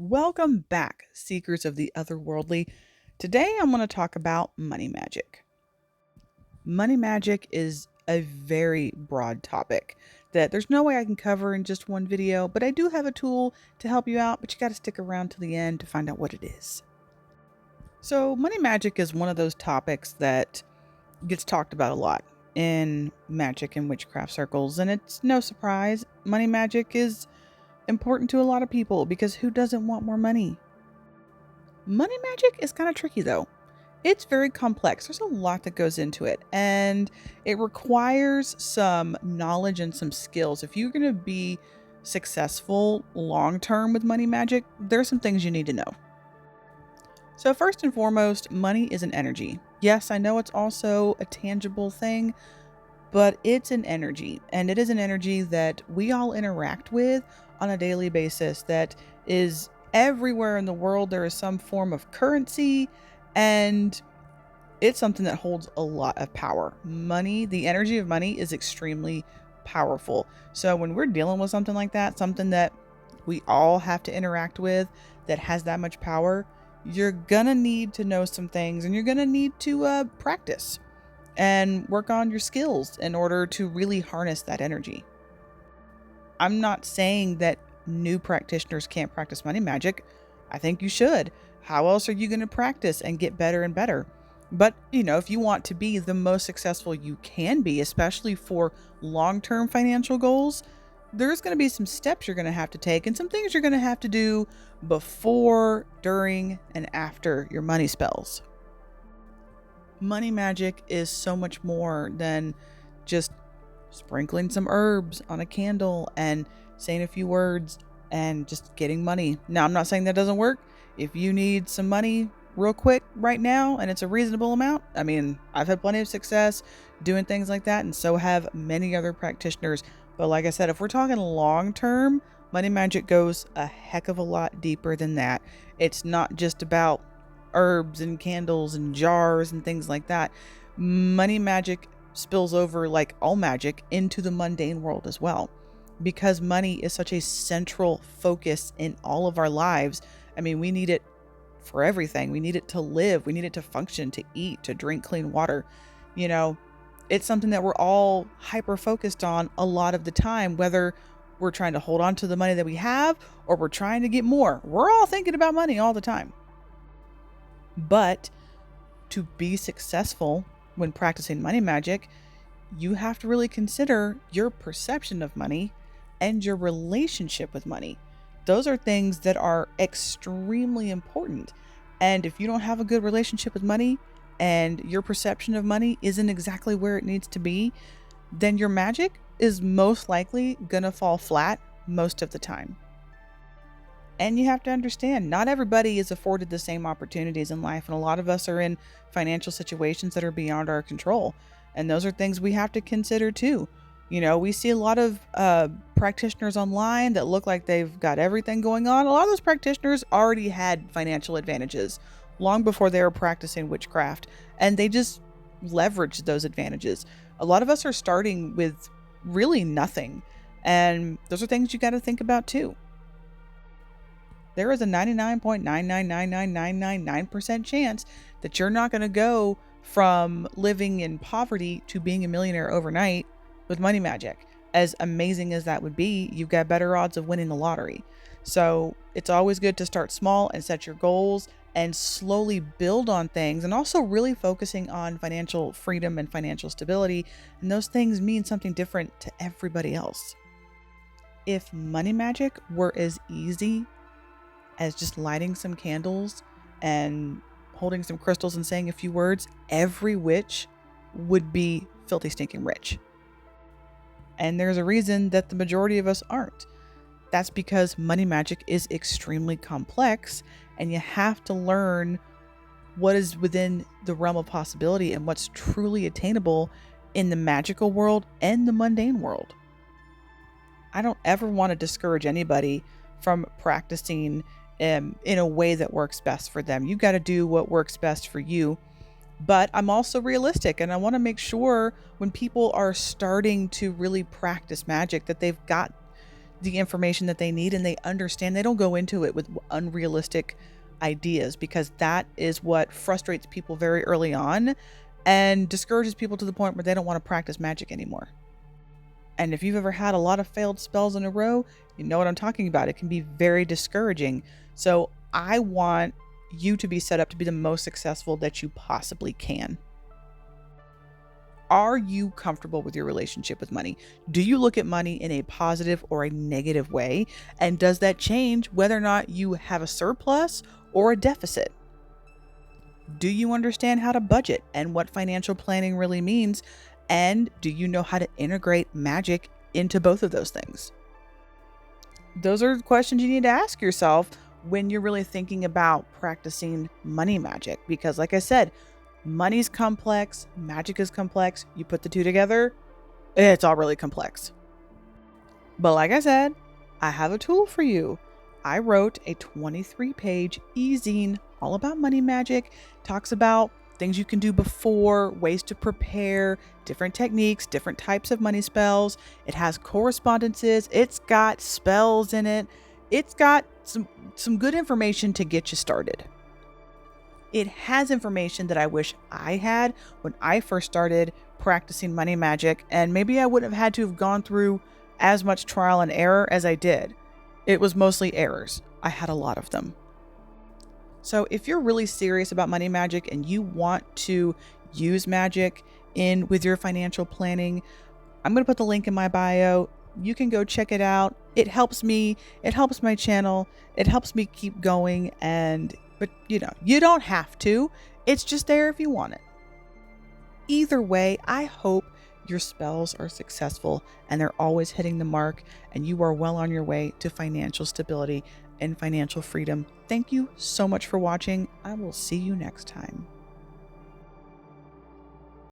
Welcome back, seekers of the otherworldly. Today I'm going to talk about money magic. Money magic is a very broad topic that there's no way I can cover in just one video, but I do have a tool to help you out, but you got to stick around to the end to find out what it is. So, money magic is one of those topics that gets talked about a lot in magic and witchcraft circles, and it's no surprise. Money magic is important to a lot of people because who doesn't want more money? Money magic is kind of tricky though. It's very complex. There's a lot that goes into it, and it requires some knowledge and some skills. If you're going to be successful long term with money magic, there's some things you need to know. So, first and foremost, money is an energy. Yes, I know it's also a tangible thing, but it's an energy, and it is an energy that we all interact with on a daily basis that is everywhere in the world. There is some form of currency, and it's something that holds a lot of power. Money, the energy of money is extremely powerful. So when we're dealing with something like that, something that we all have to interact with that has that much power, you're gonna need to know some things, and you're gonna need to practice and work on your skills in order to really harness that energy. I'm not saying that new practitioners can't practice money magic. I think you should. How else are you going to practice and get better and better? But, if you want to be the most successful you can be, especially for long term financial goals, there's going to be some steps you're going to have to take and some things you're going to have to do before, during, and after your money spells. Money magic is so much more than just sprinkling some herbs on a candle and saying a few words and just getting money. Now, I'm not saying that doesn't work. If you need some money real quick right now and it's a reasonable amount, I've had plenty of success doing things like that, and so have many other practitioners. But like I said, if we're talking long term, money magic goes a heck of a lot deeper than that. It's not just about herbs and candles and jars and things like that. Money magic spills over, like all magic, into the mundane world as well, because money is such a central focus in all of our lives. We need it for everything. We need it to live, we need it to function, to eat, to drink clean water. It's something that we're all hyper focused on a lot of the time, whether we're trying to hold on to the money that we have or we're trying to get more. We're all thinking about money all the time. But to be successful when practicing money magic, you have to really consider your perception of money and your relationship with money. Those are things that are extremely important. And if you don't have a good relationship with money and your perception of money isn't exactly where it needs to be, then your magic is most likely going to fall flat most of the time. And you have to understand, not everybody is afforded the same opportunities in life. And a lot of us are in financial situations that are beyond our control. And those are things we have to consider too. We see a lot of practitioners online that look like they've got everything going on. A lot of those practitioners already had financial advantages long before they were practicing witchcraft, and they just leveraged those advantages. A lot of us are starting with really nothing. And those are things you got to think about too. There is a 99.9999999% chance that you're not going to go from living in poverty to being a millionaire overnight with money magic. As amazing as that would be, you've got better odds of winning the lottery. So it's always good to start small and set your goals and slowly build on things, and also really focusing on financial freedom and financial stability. And those things mean something different to everybody else. If money magic were as easy as just lighting some candles and holding some crystals and saying a few words, every witch would be filthy stinking rich. And there's a reason that the majority of us aren't. That's because money magic is extremely complex, and you have to learn what is within the realm of possibility and what's truly attainable in the magical world and the mundane world. I don't ever want to discourage anybody from practicing in a way that works best for them. You got to do what works best for you. But I'm also realistic, and I want to make sure when people are starting to really practice magic that they've got the information that they need and they understand. They don't go into it with unrealistic ideas, because that is what frustrates people very early on and discourages people to the point where they don't want to practice magic anymore. And if you've ever had a lot of failed spells in a row, you know what I'm talking about. It can be very discouraging. So I want you to be set up to be the most successful that you possibly can. Are you comfortable with your relationship with money? Do you look at money in a positive or a negative way? And does that change whether or not you have a surplus or a deficit? Do you understand how to budget and what financial planning really means? And do you know how to integrate magic into both of those things? Those are questions you need to ask yourself when you're really thinking about practicing money magic. Because, like I said, money's complex, magic is complex. You put the two together, it's all really complex. But like I said, I have a tool for you. I wrote a 23-page e-zine all about money magic. Talks about things you can do before, ways to prepare, different techniques, different types of money spells. It has correspondences. It's got spells in it. It's got some good information to get you started. It has information that I wish I had when I first started practicing money magic, and maybe I wouldn't have had to have gone through as much trial and error as I did. It was mostly errors. I had a lot of them. So if you're really serious about money magic and you want to use magic in with your financial planning, I'm going to put the link in my bio. You can go check it out. It helps me. It helps my channel. It helps me keep going. But you don't have to. It's just there if you want it. Either way, I hope your spells are successful and they're always hitting the mark and you are well on your way to financial stability and financial freedom. Thank you so much for watching. I will see you next time.